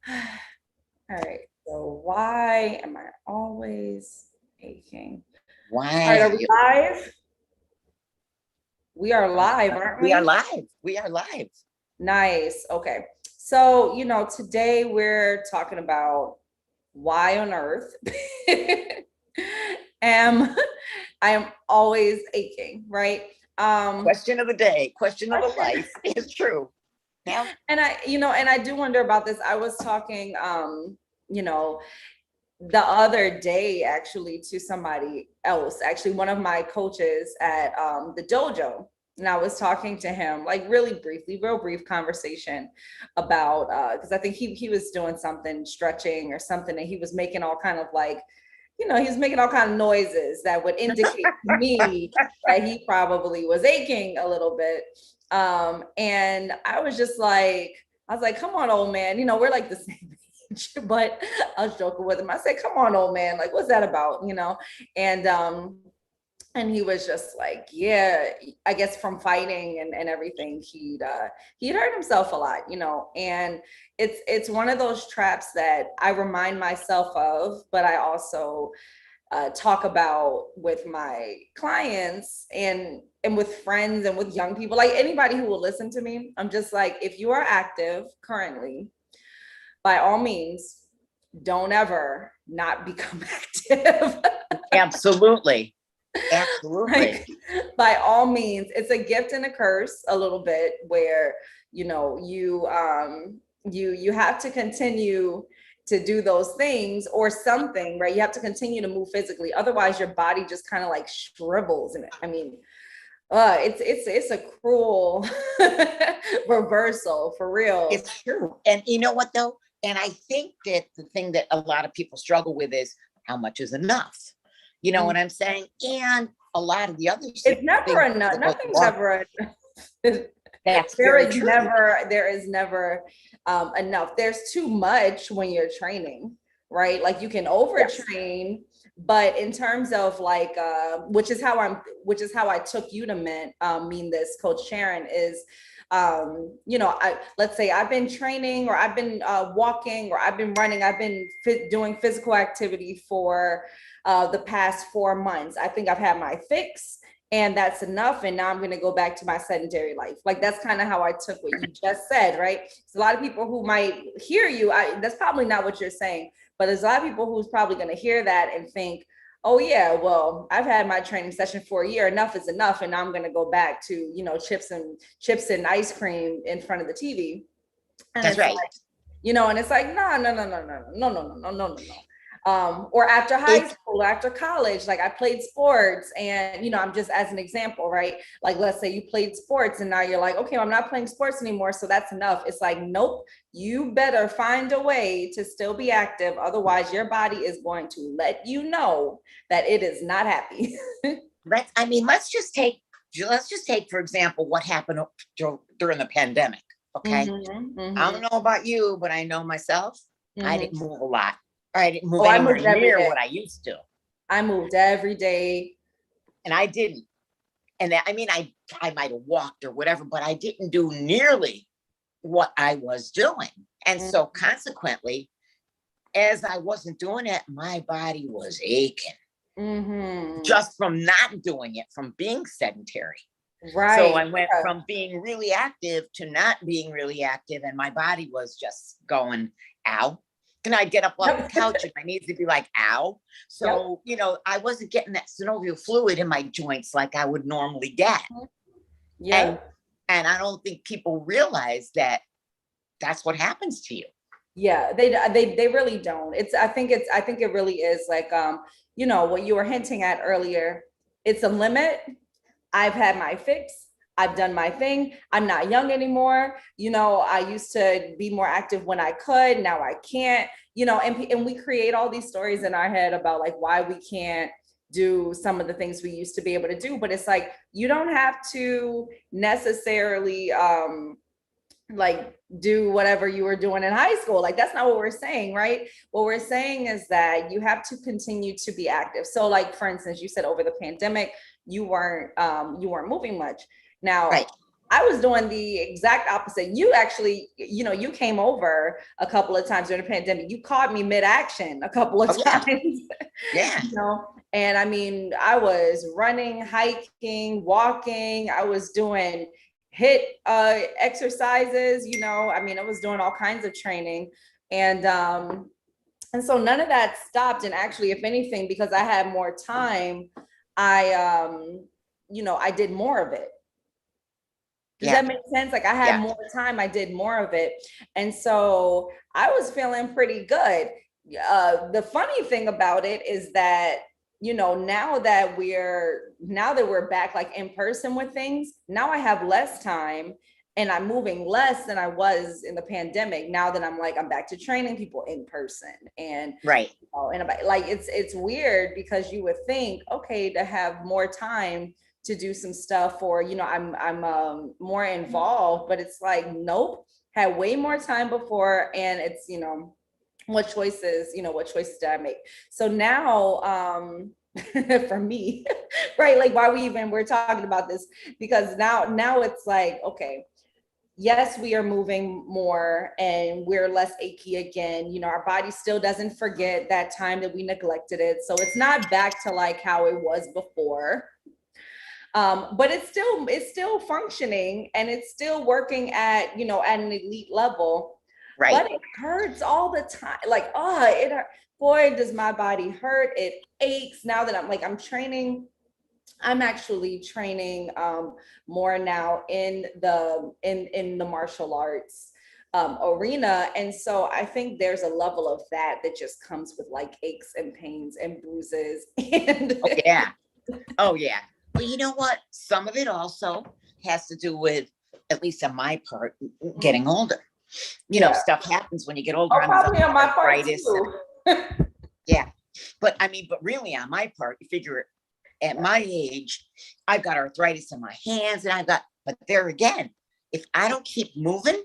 All right. So why am I always aching? All Why right, are are we you? live? We are live, aren't We are we? live. We are live. Nice. Okay. So, today we're talking about why on earth am I am always aching, right? Um, Question of the day, question of a life is true. Now, and I do wonder about this. I was talking you know, the other day actually to somebody else, actually one of my coaches at the dojo. And I was talking to him like really briefly, real brief conversation about because I think he was doing something, stretching or something, and he was making all kind of like, he was making all kind of noises that would indicate to me that he probably was aching a little bit. And I was like, come on, old man, we're like the same age, but I was joking with him. I said, come on, old man, like, what's that about? And he was just like, yeah, I guess from fighting and everything, he'd hurt himself a lot, and it's one of those traps that I remind myself of, but I also talk about with my clients and with friends and with young people, like anybody who will listen to me. I'm just like, if you are active currently, by all means, don't ever not become active. absolutely. Absolutely. Like, by all means, it's a gift and a curse a little bit, where you have to continue to do those things or something, right? You have to continue to move physically, otherwise your body just kind of like shrivels. And I mean, it's a cruel reversal for real. It's true. And you know what, though? And I think that the thing that a lot of people struggle with is how much is enough? You know what I'm saying? And a lot of the other It's never things enough. about the Nothing's walk, ever enough. that's there very is true. never there is never enough. There's too much when you're training, right? Like you can Yes. overtrain, but in terms of like which is how I took you to mean this, Coach Sharon, is let's say I've been training, or I've been walking, or I've been running, I've been doing physical activity for the past 4 months. I think I've had my fix, and that's enough, and now I'm going to go back to my sedentary life. Like that's kind of how I took what you just said, right? So a lot of people who might hear you, that's probably not what you're saying, but there's a lot of people who's probably going to hear that and think, oh yeah, well, I've had my training session for a year, enough is enough, and now I'm going to go back to chips and ice cream in front of the TV. And That's it's right. like, and it's like, no, no, no, no, no, no, no, no, no, no, no, no. Or after high It's school, after college, like I played sports, and I'm just, as an example, right? Like let's say you played sports and now you're like, okay, I'm not playing sports anymore, so that's enough. It's like, nope, you better find a way to still be active. Otherwise, your body is going to let you know that it is not happy. I mean, let's just take for example what happened during the pandemic. Okay. Mm-hmm, I mm-hmm, don't know about you, but I know myself, I mm-hmm. didn't move a lot. I didn't move Oh, I anywhere moved every near day. what I used to. I moved every day. And I didn't. And I mean, I might have walked or whatever, but I didn't do nearly what I was doing. And so consequently, as I wasn't doing it, my body was aching Mm-hmm. just from not doing it, from being sedentary. So Right. I went Yeah. from being really active to not being really active, and my body was just going, ow. And I'd get up off the Yep. couch and my knees would be like, ow. Yep. So, I wasn't getting that synovial fluid in my joints like I would normally get. And Yep. and I don't think people realize that that's what happens to you. Yeah. They really don't. I think it really is like what you were hinting at earlier. It's a limit. I've had my fix. I've done my thing. I'm not young anymore. I used to be more active when I could. Now I can't, and we create all these stories in our head about like why we can't do some of the things we used to be able to do. But it's like, you don't have to necessarily like do whatever you were doing in high school. Like that's not what we're saying, right? What we're saying is that you have to continue to be active. So like, for instance, you said over the pandemic you weren't moving much. Now, Right. I was doing the exact opposite. You actually, you came over a couple of times during the pandemic. You caught me mid-action a couple of Oh yeah, times, yeah, and I mean, I was running, hiking, walking. I was doing hit exercises, I mean, I was doing all kinds of training. And so none of that stopped. And actually, if anything, because I had more time, I I did more of it. Does yeah, that make sense? Like I had yeah, more time, I did more of it. And so I was feeling pretty good. The funny thing about it is that, now that we're back like in person with things, now I have less time and I'm moving less than I was in the pandemic. Now that I'm back to training people in person. And right. and like it's weird because you would think, okay, to have more time to do some stuff, or I'm more involved, but it's like, nope, had way more time before. And it's, what choices did I make? So now, for me, right, like why we're talking about this, because now it's like, okay, yes, we are moving more and we're less achy again. Our body still doesn't forget that time that we neglected it. So it's not back to like how it was before. But it's still functioning and it's still working at an elite level, Right. but it hurts all the time. Like, boy, does my body hurt. It aches now that I'm training. I'm actually training more now in the martial arts arena. And so I think there's a level of that just comes with like aches and pains and bruises. And Oh yeah. Oh yeah. But you know what? Some of it also has to do with, at least on my part, getting older. yeah. Stuff happens when you get older. Oh, I'm probably on my part arthritis. too. Yeah. But I mean, but really on my part, you figure at my age, I've got arthritis in my hands but there again, if I don't keep moving,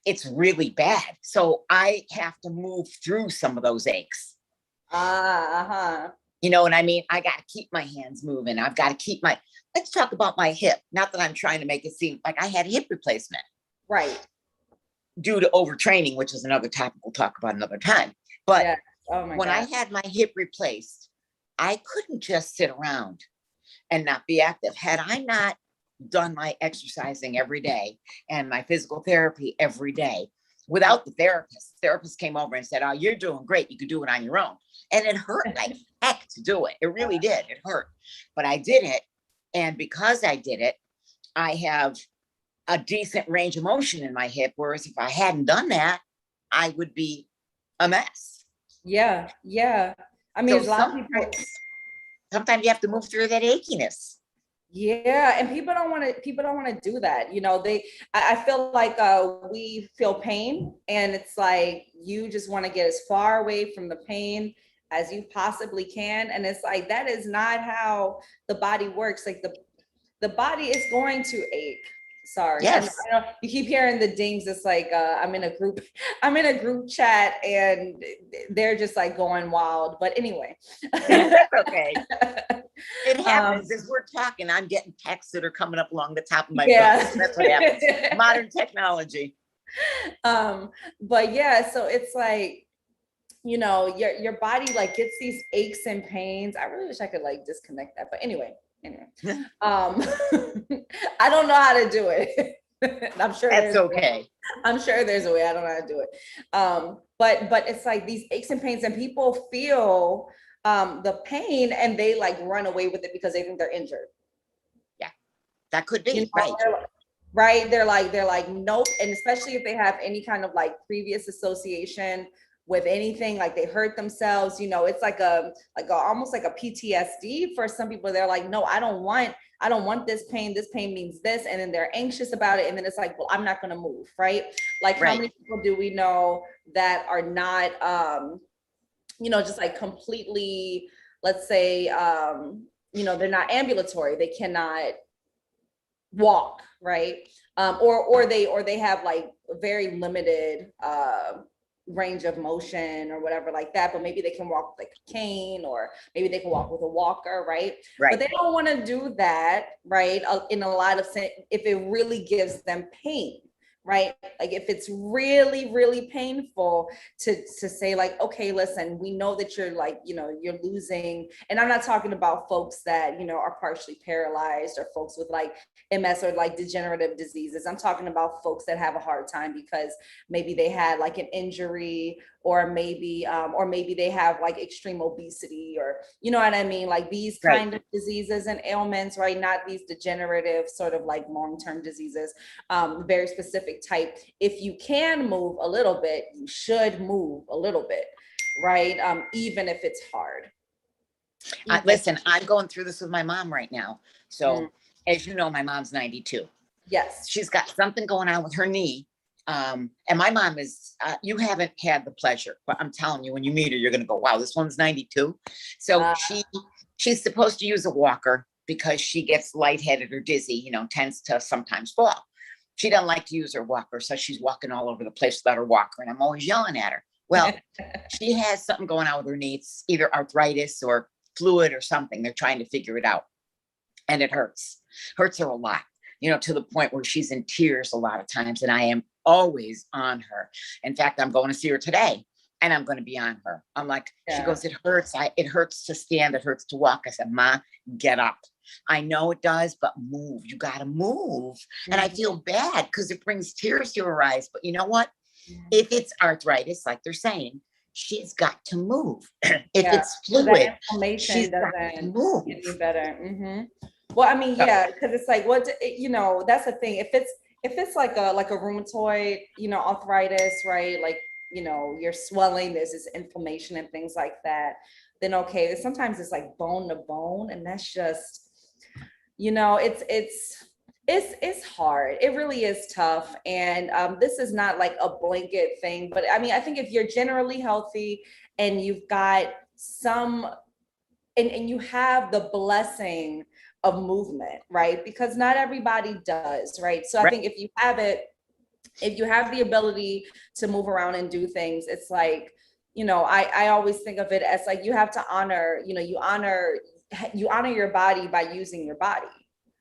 it's really bad. So I have to move through some of those aches. Uh-huh. You know what I mean? I got to keep my hands moving. I've got to keep let's talk about my hip. Not that I'm trying to make it seem like I had hip replacement. Right. Due to overtraining, which is another topic we'll talk about another time. But yeah. Oh my when God. I had my hip replaced, I couldn't just sit around and not be active. Had I not done my exercising every day and my physical therapy every day without the therapist came over and said, oh, you're doing great. You could do it on your own. And it hurt like heck to do it. It really did. It hurt. But I did it. And because I did it, I have a decent range of motion in my hip. Whereas if I hadn't done that, I would be a mess. Yeah. Yeah. I mean, So there's a lot of people. Sometimes you have to move through that achiness. Yeah, and people don't want to do that. I feel like we feel pain, and it's like you just want to get as far away from the pain as you possibly can. And it's like that is not how the body works. Like the body is going to ache. Sorry. Yes. I know you keep hearing the dings. It's like I'm in a group chat and they're just like going wild. But anyway. Okay. It happens as we're talking. I'm getting texts that are coming up along the top of my phone. So that's what happens. Modern technology. But yeah, so it's like, your body like gets these aches and pains. I really wish I could like disconnect that. But anyway. I don't know how to do it. I'm sure that's okay. I'm sure there's a way. I don't know how to do it. But it's like these aches and pains, and people feel the pain and they like run away with it because they think they're injured. Yeah, that could be right. They're like nope. And especially if they have any kind of like previous association with anything, like they hurt themselves, it's like almost like a PTSD for some people. They're like, no, I don't want this pain. This pain means this. And then they're anxious about it. And then it's like, well, I'm not going to move. Right. Like how many people do we know that are not, just like completely, let's say, they're not ambulatory. They cannot walk. Right. Or they have like very limited, range of motion or whatever like that, but maybe they can walk with like a cane, or maybe they can walk with a walker, right? But Right. they don't want to do that, right? In a lot of sense, if it really gives them pain, right? Like if it's really, really painful to say like, okay, listen, we know that you're like, you're losing, and I'm not talking about folks that, are partially paralyzed, or folks with like MS or like degenerative diseases. I'm talking about folks that have a hard time because maybe they had like an injury, or maybe they have like extreme obesity, or you know what I mean, like these Right. kind of diseases and ailments, right? Not these degenerative sort of like long-term diseases, very specific type. If you can move a little bit, you should move a little bit, right? Even if it's hard. Listen, I'm going through this with my mom right now. So, Mm. as you know, my mom's 92. Yes. She's got something going on with her knee. And my mom is, you haven't had the pleasure, but I'm telling you, when you meet her, you're going to go, wow, this one's 92. So she's supposed to use a walker because she gets lightheaded or dizzy, tends to sometimes fall. She doesn't like to use her walker. So she's walking all over the place without her walker. And I'm always yelling at her. Well, she has something going on with her knee. It's either arthritis or fluid or something. They're trying to figure it out. And it hurts her a lot, to the point where she's in tears a lot of times. And I am always on her. In fact, I'm going to see her today and I'm going to be on her. I'm like, She goes, it hurts. It hurts to stand. It hurts to walk. I said, Ma, get up. I know it does, but move. You got to move. And I feel bad because it brings tears to her eyes. But you know what? If it's arthritis, like they're saying, she's got to move. If it's fluid, she's got to move. Get any better. Well, I mean, yeah, because it's like, that's the thing. If it's like a rheumatoid, arthritis, right? Like, you're swelling, there's this inflammation and things like that, then okay. Sometimes it's like bone to bone, and that's just, it's hard. It really is tough. And this is not like a blanket thing, but I mean, I think if you're generally healthy and you've got some, and you have the blessing of movement, right? Because not everybody does, right? So I think if you have the ability to move around and do things, it's like, I always think of it as like, you have to honor, you honor your body by using your body.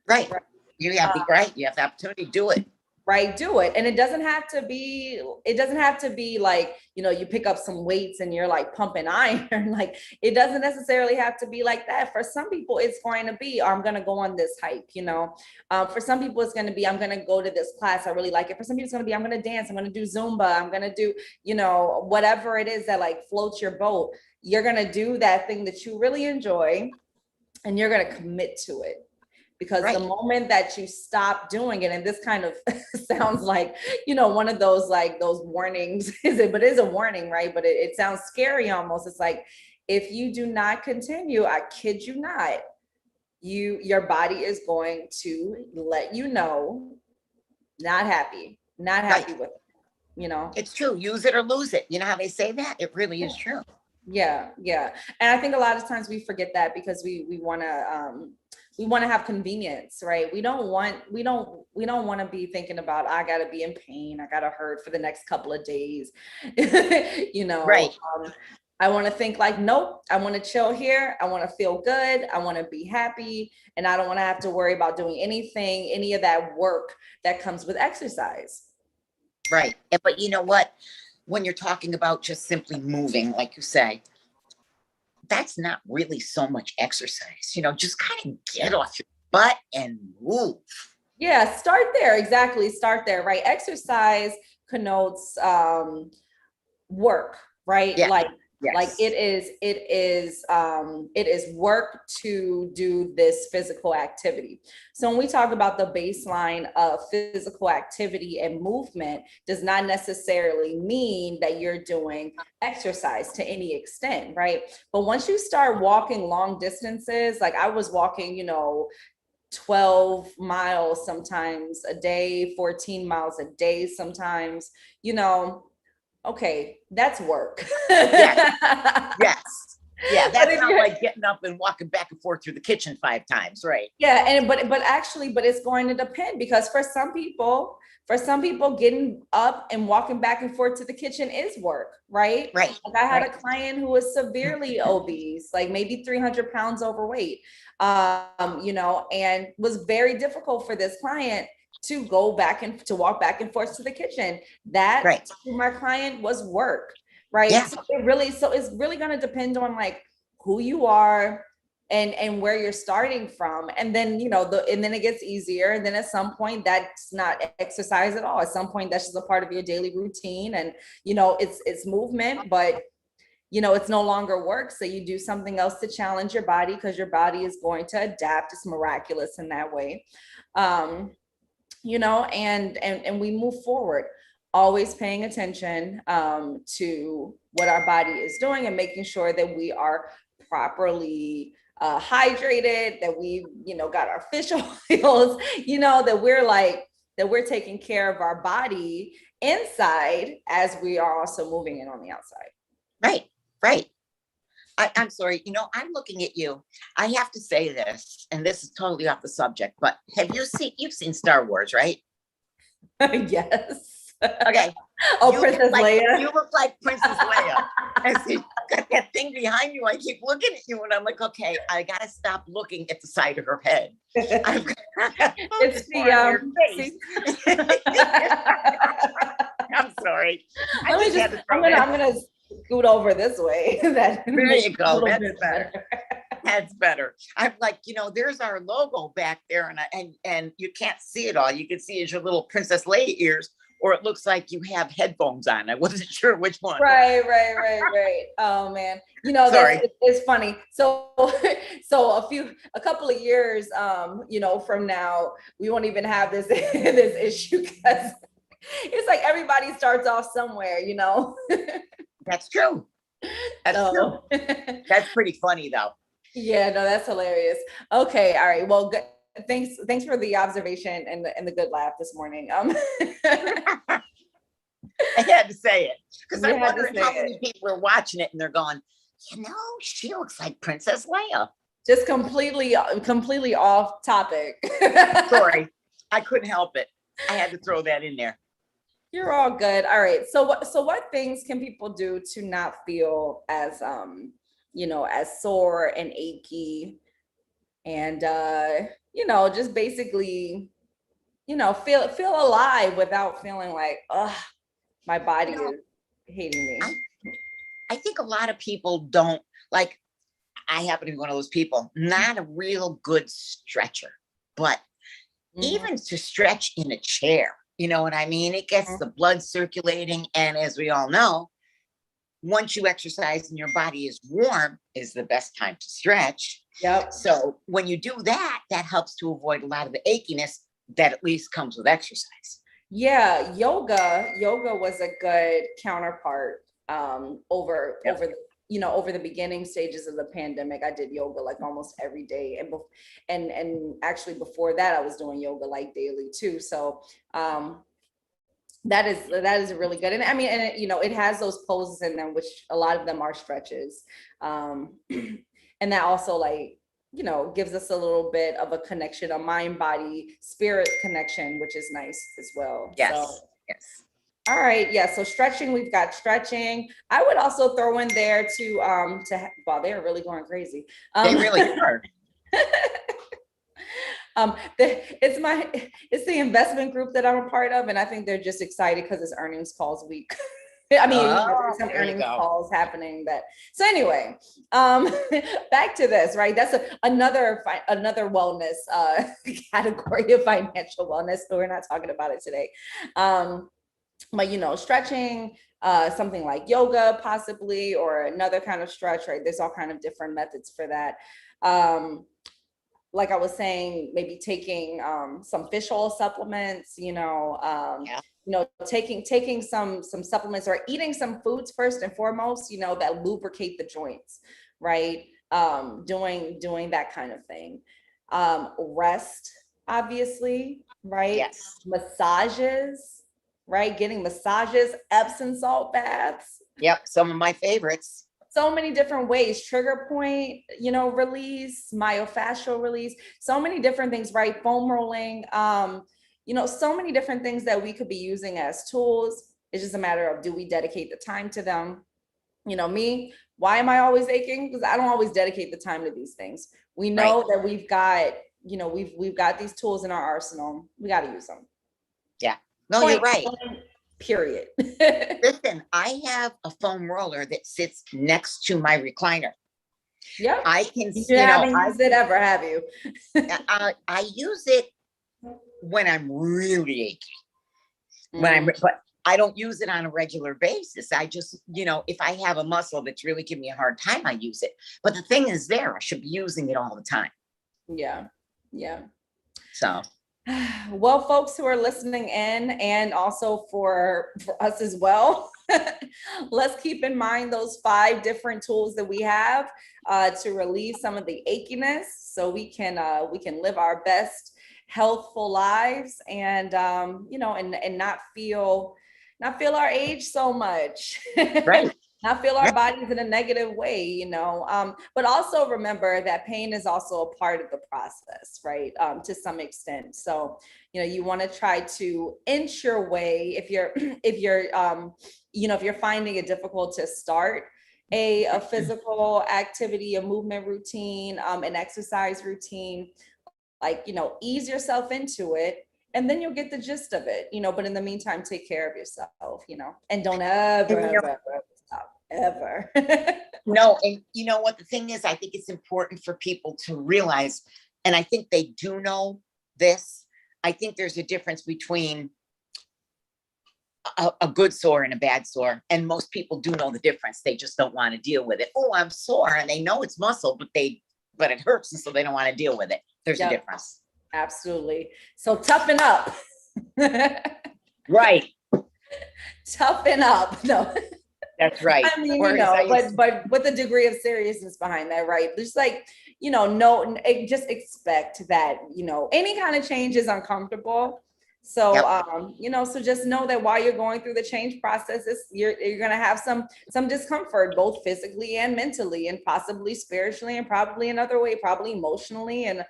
Right. You have you have the opportunity to do it. Right, do it. And it doesn't have to be like, you pick up some weights and you're like pumping iron. Like, it doesn't necessarily have to be like that. For some people, it's going to be, I'm going to go on this hike, for some people, it's going to be, I'm going to go to this class. I really like it. For some people, it's going to be, I'm going to dance. I'm going to do Zumba. I'm going to do, whatever it is that like floats your boat. You're going to do that thing that you really enjoy, and you're going to commit to it. Because the moment that you stop doing it, and this kind of sounds like, one of those, like those warnings, but it is a warning, right? But it sounds scary almost. It's like, if you do not continue, I kid you not, your body is going to let you know, not happy with it, It's true. Use it or lose it. You know how they say that? It really is true. Yeah. And I think a lot of times we forget that because we want to have convenience, right? We don't want to be thinking about, I got to be in pain, I got to hurt for the next couple of days. Right. I want to think like, nope, I want to chill here. I want to feel good. I want to be happy. And I don't want to have to worry about doing any of that work that comes with exercise. Right. But you know what? When you're talking about just simply moving, like you say, that's not really so much exercise, just kind of get off your butt and move. Yeah, start there. Exactly. Start there, right? Exercise connotes work, right? Yeah. Like it is work to do this physical activity. So when we talk about the baseline of physical activity and movement, does not necessarily mean that you're doing exercise to any extent, right? But once you start walking long distances, like I was walking, 12 miles sometimes a day, 14 miles a day sometimes, okay, that's work. Yes. Yeah, that's not like getting up and walking back and forth through the kitchen 5 times, right? Yeah, but it's going to depend, because for some people, For some people, getting up and walking back and forth to the kitchen is work, right? Right. Like I had Right. a client who was severely obese, like maybe 300 pounds overweight, and was very difficult for this client to go back and to walk back and forth to the kitchen. That Right. to my client was work, right? Yeah. So it's really going to depend on like who you are and where you're starting from. And then, and then it gets easier. And then at some point that's not exercise at all. At some point that's just a part of your daily routine. And, it's movement, but it's no longer work. So you do something else to challenge your body because your body is going to adapt. It's miraculous in that way. And we move forward, always paying attention to what our body is doing and making sure that we are properly hydrated, that we, got our fish oils, that we're taking care of our body inside as we are also moving it on the outside. Right. Right. I'm sorry. I'm looking at you. I have to say this, and this is totally off the subject, but you've seen Star Wars, right? Yes. Okay. Oh, Princess Leia. You look like Princess Leia. I see, you got that thing behind you. I keep looking at you and I'm like, okay, I got to stop looking at the side of her head. It's the I'm sorry. I'm gonna scoot over this way. There you go. That's better. That's better. I'm like, there's our logo back there, and you can't see it all. You can see is your little Princess Leia ears, or it looks like you have headphones on. I wasn't sure which one. Right. Oh man, it's funny. So a couple of years, from now, we won't even have this this issue because it's like everybody starts off somewhere, That's true. That's true. That's pretty funny though. Yeah, no, that's hilarious. Okay, all right. Well, good. Thanks for the observation and the good laugh this morning. I had to say it because I'm wondering how many people are watching it and they're going, she looks like Princess Leia. Just completely off topic. Sorry, I couldn't help it. I had to throw that in there. You're all good. All right. So what things can people do to not feel as as sore and achy and just basically, feel alive without feeling like, my body is hating me. I think a lot of people don't like. I happen to be one of those people, not a real good stretcher, but even to stretch in a chair, you know what I mean? It gets the blood circulating. And as we all know, once you exercise and your body is warm is the best time to stretch. Yep. So when you do that, that helps to avoid a lot of the achiness that at least comes with exercise. Yeah. Yoga was a good counterpart over the beginning stages of the pandemic. I did yoga like almost every day. And actually before that, I was doing yoga like daily too. So that is really good. And I mean, and it has those poses in them, which a lot of them are stretches. And that also gives us a little bit of a connection, a mind, body, spirit connection, which is nice as well. Yes. So, yes. All right. Yeah. So stretching, we've got stretching. I would also throw in there wow, they're really going crazy. They really are. It's the investment group that I'm a part of, and I think they're just excited because it's earnings calls week. I mean, there's some earnings calls happening so anyway, back to this, right? That's another wellness category of financial wellness. So we're not talking about it today. But stretching, something like yoga possibly, or another kind of stretch, right? There's all kind of different methods for that. Like I was saying, maybe taking some fish oil supplements, taking some supplements or eating some foods first and foremost, that lubricate the joints, right? Doing that kind of thing. Rest, obviously, right? Yes. Massages, right? Getting massages, Epsom salt baths. Yep. Some of my favorites. So many different ways, trigger point, release, myofascial release, so many different things, right? Foam rolling, so many different things that we could be using as tools. It's just a matter of, do we dedicate the time to them? Me, why am I always aching? Because I don't always dedicate the time to these things. We know that we've got, we've got these tools in our arsenal. We got to use them. Yeah. No, you're right. Period. Listen, I have a foam roller that sits next to my recliner. Yeah. I can, you haven't used it ever, have you? I use it when I'm really achy. But I don't use it on a regular basis. I just, if I have a muscle that's really giving me a hard time, I use it. But the thing is there, I should be using it all the time. Yeah. Yeah. So. Well, folks who are listening in, and also for us as well, let's keep in mind those 5 different tools that we have to relieve some of the achiness, so we can live our best healthful lives, and and not feel our age so much. Right. Not feel our bodies in a negative way, but also remember that pain is also a part of the process, right? To some extent. So, you want to try to inch your way if you're finding it difficult to start a physical activity, a movement routine, an exercise routine, ease yourself into it, and then you'll get the gist of it, but in the meantime, take care of yourself, and don't ever stop, ever. No, and you know what the thing is, I think it's important for people to realize, and I think they do know this. I think there's a difference between a good sore and a bad sore, and most people do know the difference. They just don't want to deal with it. Oh, I'm sore, and they know it's muscle, but it hurts, and so they don't want to deal with it. There's a difference. Absolutely. So toughen up. Right. Toughen up. No. That's right. I mean, but with a degree of seriousness behind that, right? Just just expect that, any kind of change is uncomfortable. So, so just know that while you're going through the change process, you're going to have some discomfort, both physically and mentally, and possibly spiritually, and probably another way, probably emotionally, and,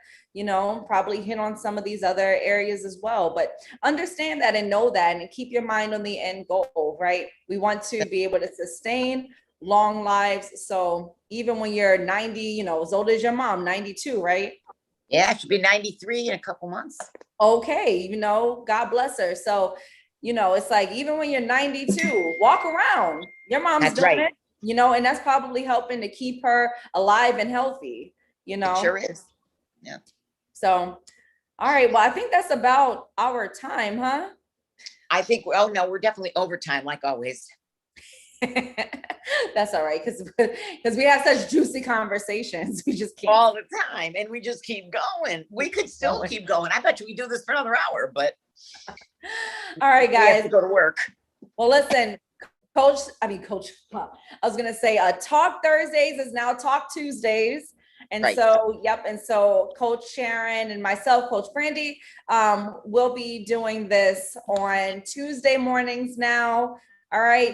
probably hit on some of these other areas as well. But understand that and know that, and keep your mind on the end goal, right? We want to be able to sustain long lives. So even when you're 90, as old as your mom, 92, right? Yeah, she'll be 93 in a couple months. Okay, God bless her. So, it's like, even when you're 92, walk around. Your mom's doing it, and that's probably helping to keep her alive and healthy, It sure is. Yeah. So, all right. Well, I think that's about our time, huh? I think, oh no, we're definitely overtime, like always. That's all right, because we have such juicy conversations. We just can't all the time, and we just keep going. We could still keep going. I bet you we do this for another hour, but all right, guys, we have to go to work. Well, listen, Coach. I was gonna say, Talk Thursdays is now Talk Tuesdays. And so, and so Coach Sharon and myself, Coach Brandi, will be doing this on Tuesday mornings now. All right.